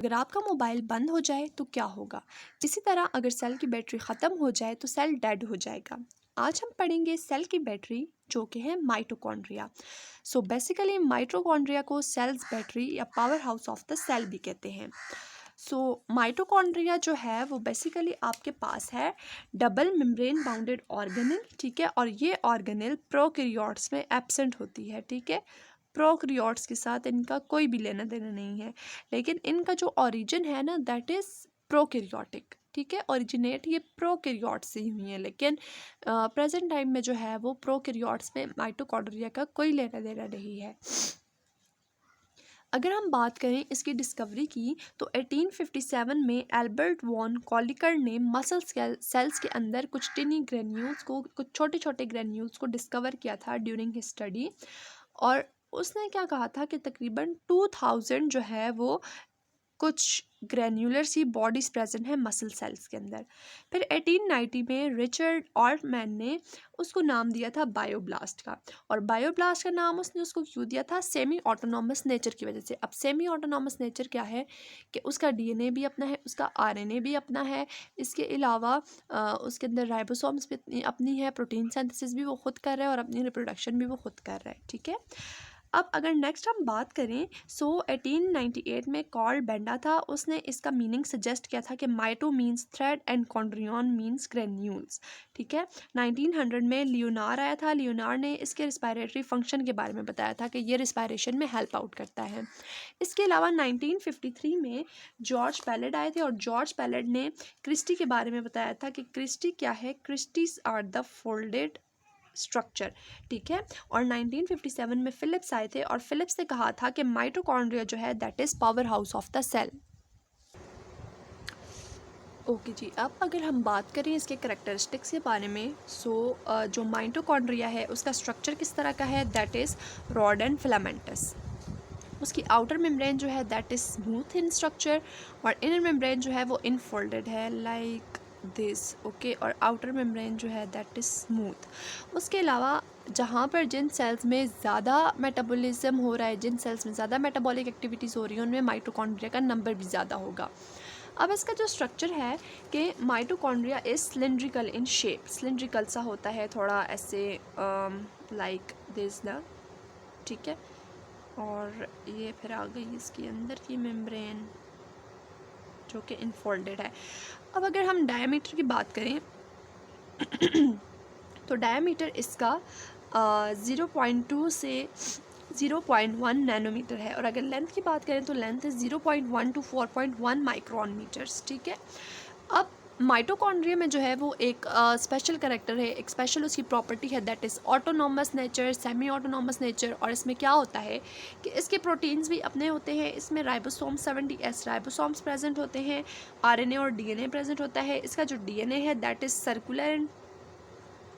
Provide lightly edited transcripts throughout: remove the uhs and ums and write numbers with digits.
अगर आपका मोबाइल बंद हो जाए तो क्या होगा? इसी तरह अगर सेल की बैटरी ख़त्म हो जाए तो सेल डेड हो जाएगा। आज हम पढ़ेंगे सेल की बैटरी जो कि है माइटोकॉन्ड्रिया। सो बेसिकली माइटोकॉन्ड्रिया को सेल्स बैटरी या power house of the cell भी कहते हैं। सो माइटोकॉन्ड्रिया जो है वो बेसिकली आपके पास है डबल मेम्ब्रेन बाउंडेड ऑर्गेनेल, ठीक है, और ये ऑर्गेनेल प्रोकैरियोट्स में एब्सेंट होती है, ठीक है। प्रोकैरियोट्स के साथ इनका कोई भी लेना देना नहीं है, लेकिन इनका जो ओरिजिन है ना दैट इज़ प्रोकैरियोटिक, ठीक है। ओरिजिनेट ये प्रोकैरियोट से ही हुई है, लेकिन प्रेजेंट टाइम में जो है वो प्रोकैरियोट्स में माइटोकॉन्ड्रिया का कोई लेना देना नहीं है। अगर हम बात करें इसकी डिस्कवरी की तो 1857 में एल्बर्ट वॉन कॉलिकर ने मसल सेल्स के अंदर कुछ टिनी ग्रेन्यूल्स को, कुछ छोटे छोटे ग्रेन्यूल्स को डिस्कवर किया था ड्यूरिंग हिज स्टडी। और उसने क्या कहा था कि तकरीबन 2000 जो है वो कुछ ग्रैन्युलर सी बॉडीज प्रेजेंट है मसल सेल्स के अंदर। फिर 1890 में रिचर्ड ऑल्टमैन ने उसको नाम दिया था बायोब्लास्ट का। और बायोब्लास्ट का नाम उसने उसको क्यों दिया था? सेमी ऑटोनॉमस नेचर की वजह से। अब सेमी ऑटोनॉमस नेचर क्या है कि उसका डीएनए भी अपना है, उसका आरएनए भी अपना है, इसके अलावा उसके अंदर राइबोसोम्स भी अपनी है, प्रोटीन सिंथेसिस भी वो खुद कर रहा है और अपनी रिप्रोडक्शन भी वो खुद कर रहा है, ठीक है। अब अगर नेक्स्ट हम बात करें 1898 में कॉर्ल बेंडा था, उसने इसका मीनिंग सजेस्ट किया था कि mito means thread and chondrion means granules, ठीक है। 1900 में लियोनार आया था। लियोनार ने इसके रिस्पायरेटरी फंक्शन के बारे में बताया था कि ये रिस्पायरेशन में हेल्प आउट करता है। इसके अलावा 1953 में जॉर्ज पैलेट आए थे और जॉर्ज पैलेट ने क्रिस्टी के बारे में बताया था कि क्रिस्टी क्या है, cristae are the folded structure, ठीक है। और 1957 में फिलिप्स आए थे और फिलिप्स ने कहा था कि माइटोकॉन्ड्रिया जो है that is power house of the cell. Okay जी, अब अगर हम बात करें इसके करेक्टरिस्टिक्स के बारे में, जो माइटोकॉन्ड्रिया है उसका स्ट्रक्चर किस तरह का है? That is rod and filamentous. उसकी आउटर मेम्ब्रेन जो है that is smooth in structure और इनर मेम्ब्रेन जो है वो इनफोल्डेड है लाइक दिस, ओके। और आउटर मेम्ब्रेन जो है दैट इज़ स्मूथ। उसके अलावा जहाँ पर जिन सेल्स में ज़्यादा मेटाबॉलिज्म हो रहा है, जिन सेल्स में ज़्यादा मेटाबॉलिक एक्टिविटीज़ हो रही हैं, उनमें माइटोकॉन्ड्रिया का नंबर भी ज़्यादा होगा। अब इसका जो स्ट्रक्चर है कि mitochondria is cylindrical in shape, cylindrical सा होता है थोड़ा ऐसे लाइक दिस ना, ठीक है। और ये फिर आ गई इसके अंदर की मेम्ब्रेन जो कि इनफोल्डेड है। अब अगर हम डायमीटर की बात करें तो डायमीटर इसका 0.2 से 0.1 नैनोमीटर है। और अगर लेंथ की बात करें तो लेंथ है 0.1 टू 4.1 माइक्रोन मीटर्स, ठीक है। अब माइटोकॉन्ड्रिया में जो है वो एक स्पेशल करेक्टर है, एक स्पेशल उसकी प्रॉपर्टी है that is autonomous nature, semi autonomous nature. और इसमें क्या होता है कि इसके प्रोटीन्स भी अपने होते हैं, इसमें राइबोसोम्स 70S राइबोसोम्स प्रेजेंट होते हैं, आरएनए और डीएनए प्रेजेंट होता है। इसका जो डीएनए है दैट इज़ सर्कुलर,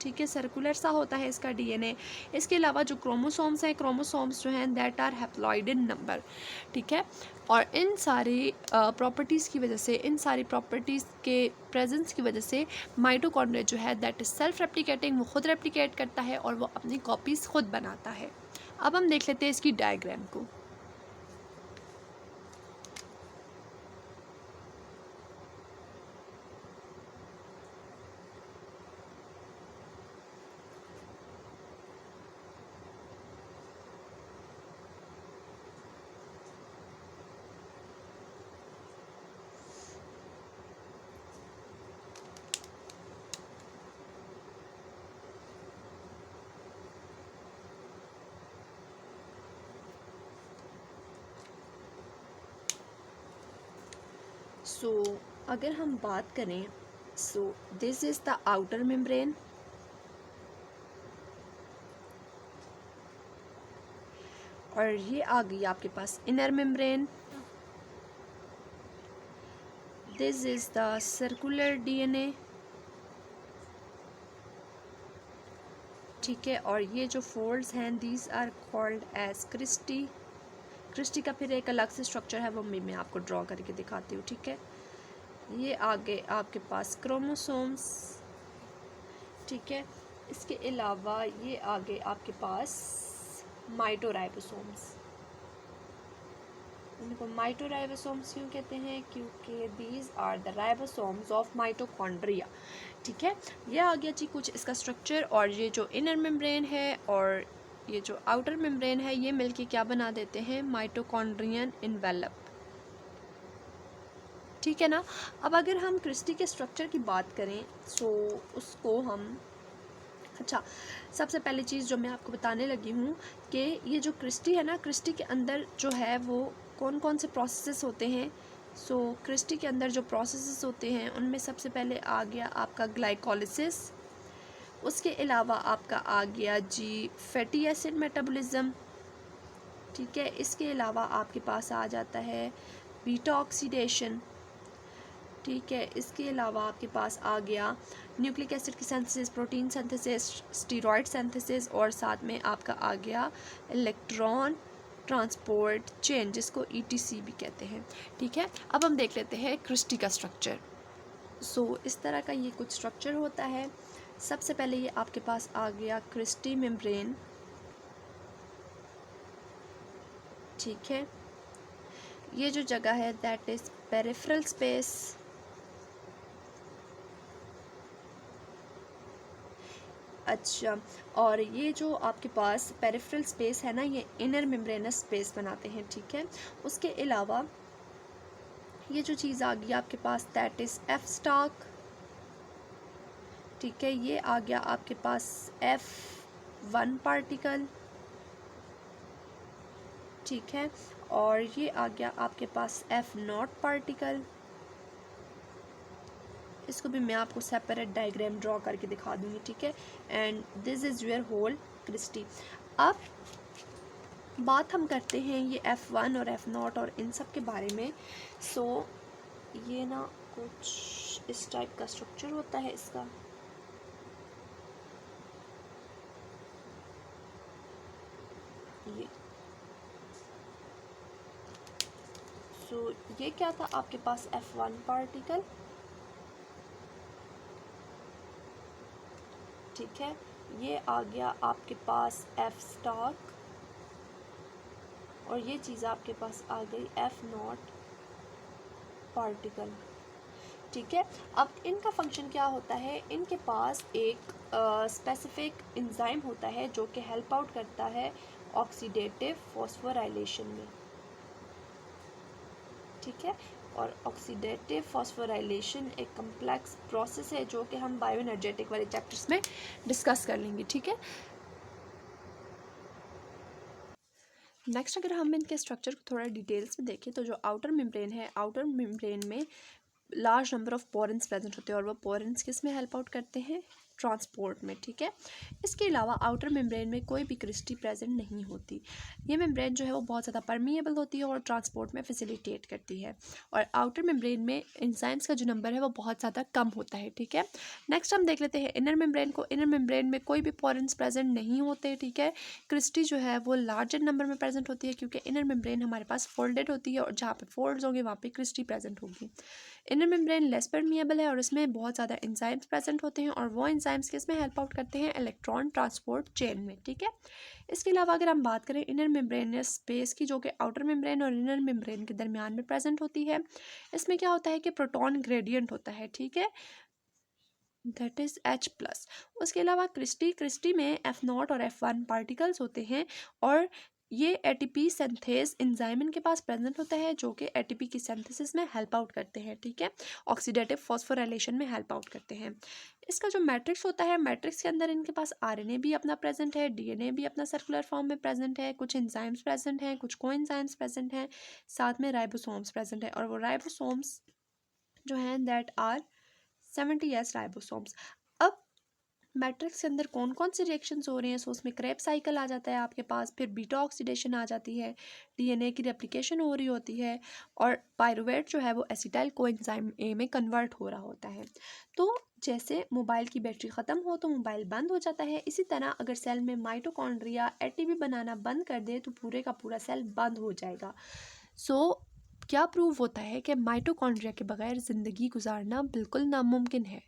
ठीक है, सर्कुलर सा होता है इसका डीएनए। इसके अलावा जो क्रोमोसोम्स हैं, क्रोमोसोम्स जो हैं that are haploid in number, ठीक है। और इन सारी प्रॉपर्टीज़ की वजह से, इन सारी प्रॉपर्टीज़ के प्रेजेंस की वजह से माइटोकॉन्ड्रिया जो है दैट इज़ सेल्फ रेप्लिकेटिंग, वो खुद रेप्लिकेट करता है और वो अपनी कॉपीज़ खुद बनाता है। अब हम देख लेते हैं इसकी डायग्राम को। अगर हम बात करें this is the outer membrane और ये आ गई आपके पास inner membrane. This is the circular DNA, ठीक है। और ये जो फोल्ड्स हैं these are called as cristae. Cristae का फिर एक अलग से स्ट्रक्चर है, वो मैं आपको ड्रॉ करके दिखाती हूँ, ठीक है। ये आगे आपके पास क्रोमोसोम्स, ठीक है। इसके अलावा ये आगे आपके पास माइटोराइबोसोम्स, इनको माइटोराइबोसोम्स क्यों कहते हैं? क्योंकि these are the ribosomes of mitochondria. ठीक है, ये आ गया जी कुछ इसका स्ट्रक्चर। और ये जो इनर मेम्ब्रेन है और ये जो आउटर मेम्ब्रेन है, ये मिलके क्या बना देते हैं? Mitochondrion envelope. ठीक है ना। अब अगर हम क्रिस्टी के स्ट्रक्चर की बात करें तो उसको हम, अच्छा, सबसे पहली चीज़ जो मैं आपको बताने लगी हूँ कि ये जो क्रिस्टी है ना, क्रिस्टी के अंदर जो है वो कौन कौन से प्रोसेसेस होते हैं। सो क्रिस्टी के अंदर जो प्रोसेसेस होते हैं उनमें सबसे पहले आ गया आपका ग्लाइकोलिसिस। उसके अलावा आपका आ गया जी फैटी एसिड मेटाबॉलिज्म। ठीक है, इसके अलावा आपके पास आ जाता है बीटा ऑक्सीडेशन। ठीक है, इसके अलावा आपके पास आ गया न्यूक्लिक एसिड की synthesis, protein synthesis, steroid synthesis, और साथ में आपका आ गया इलेक्ट्रॉन ट्रांसपोर्ट चेन, जिसको ईटीसी भी कहते हैं। ठीक है, अब हम देख लेते हैं क्रिस्टी का स्ट्रक्चर। सो इस तरह का ये कुछ स्ट्रक्चर होता है। सबसे पहले ये आपके पास आ गया क्रिस्टी मेम्ब्रेन। ठीक है, ये जो जगह है दैट इज़ पेरिफेरल स्पेस। अच्छा, और ये जो आपके पास पेरिफेरल स्पेस है ना, ये इनर मेम्ब्रेनस स्पेस बनाते हैं। ठीक है, उसके अलावा ये जो चीज़ आ गई आपके पास दैट इज़ एफ स्टॉक। ठीक है, ये आ गया आपके पास F1 पार्टिकल। ठीक है, और ये आ गया आपके पास F0 पार्टिकल। इसको भी मैं आपको सेपरेट डायग्राम ड्रॉ करके दिखा दूंगी। ठीक है, and this is your whole cristae. अब बात हम करते हैं ये F1 और F0 और इन सब के बारे में। सो ये ना कुछ इस टाइप का स्ट्रक्चर होता है इसका। ये सो ये क्या था आपके पास F1 पार्टिकल। ठीक है, ये आ गया आपके पास F स्टॉक, और ये चीज़ आपके पास आ गई F0 पार्टिकल। ठीक है, अब इनका फंक्शन क्या होता है? इनके पास एक स्पेसिफिक एंजाइम होता है जो कि हेल्प आउट करता है ऑक्सीडेटिव फॉस्फोराइलेशन में। ठीक है, और ऑक्सीडेटिव फॉस्फोराइलेशन एक कम्प्लेक्स प्रोसेस है जो कि हम बायो एनर्जेटिक वाले चैप्टर्स में डिस्कस कर लेंगे। ठीक है, नेक्स्ट अगर हम इनके स्ट्रक्चर को थोड़ा डिटेल्स में देखें तो जो आउटर मेम्ब्रेन है, आउटर मेम्ब्रेन में लार्ज नंबर ऑफ पोरेंस प्रेजेंट होते हैं, और वो पोरेंस किस में हेल्प आउट करते हैं? ट्रांसपोर्ट में। ठीक है, इसके अलावा आउटर मेम्ब्रेन में कोई भी क्रिस्टी प्रेजेंट नहीं होती। ये मेम्ब्रेन जो है वो बहुत ज़्यादा परमिएबल होती है और ट्रांसपोर्ट में फैसिलिटेट करती है, और आउटर मेम्ब्रेन में एंजाइम्स का जो नंबर है वो बहुत ज़्यादा कम होता है। ठीक है, नेक्स्ट हम देख लेते हैं इनर मेम्ब्रेन को। इनर मेम्ब्रेन में कोई भी पोरेंस प्रेजेंट नहीं होते। ठीक है, क्रिस्टी जो है वो लार्जर नंबर में प्रेजेंट होती है, क्योंकि इनर मेम्ब्रेन हमारे पास फोल्डेड होती है, और जहाँ पे फोल्ड्स होंगे वहाँ पे क्रिस्टी प्रेजेंट होगी। इनर मेम्ब्रेन लेस परमिएबल है और इसमें बहुत ज़्यादा एंजाइम्स प्रेजेंट होते हैं, और वो एंजाइम्स किस में हेल्प आउट करते हैं? इलेक्ट्रॉन ट्रांसपोर्ट चेन में। ठीक है, इसके अलावा अगर हम बात करें इनर मेम्ब्रेनस स्पेस की, जो कि आउटर मेम्ब्रेन और इनर मेम्ब्रेन के दरमियान में प्रेजेंट होती है, इसमें क्या होता है कि प्रोटॉन ग्रेडियंट होता है। ठीक है, दैट इज़ H+। उसके अलावा क्रिस्टी में F0 और F1 पार्टिकल्स होते हैं, और ये एटीपी सिंथेस एंजाइम इनके पास प्रेजेंट होता है जो कि एटीपी की सिंथेसिस में हेल्प आउट करते हैं। ठीक है, ऑक्सीडेटिव फॉस्फोराइलेशन में हेल्प आउट करते हैं। इसका जो मैट्रिक्स होता है, मैट्रिक्स के अंदर इनके पास आरएनए भी अपना प्रेजेंट है, डीएनए भी अपना सर्कुलर फॉर्म में प्रेजेंट है, कुछ एंजाइम्स प्रेजेंट हैं, कुछ कोएंजाइम्स प्रेजेंट हैं, साथ में राइबोसोम्स प्रेजेंट है, और वो राइबोसोम्स जो हैं दैट आर 70S राइबोसोम्स। अब मैट्रिक्स के अंदर कौन कौन से रिएक्शंस हो रहे हैं? सो उसमें क्रेब साइकिल आ जाता है आपके पास, फिर बीटा ऑक्सीडेशन आ जाती है, डीएनए की रेप्लिकेशन हो रही होती है, और पायरुवेट जो है वो एसिटाइल कोएंजाइम ए में कन्वर्ट हो रहा होता है। तो जैसे मोबाइल की बैटरी ख़त्म हो तो मोबाइल बंद हो जाता है, इसी तरह अगर सेल में माइटोकॉन्ड्रिया एटीपी बनाना बंद कर दे तो पूरे का पूरा सेल बंद हो जाएगा। सो क्या प्रूव होता है कि माइटोकॉन्ड्रिया के बगैर ज़िंदगी गुजारना बिल्कुल नामुमकिन है।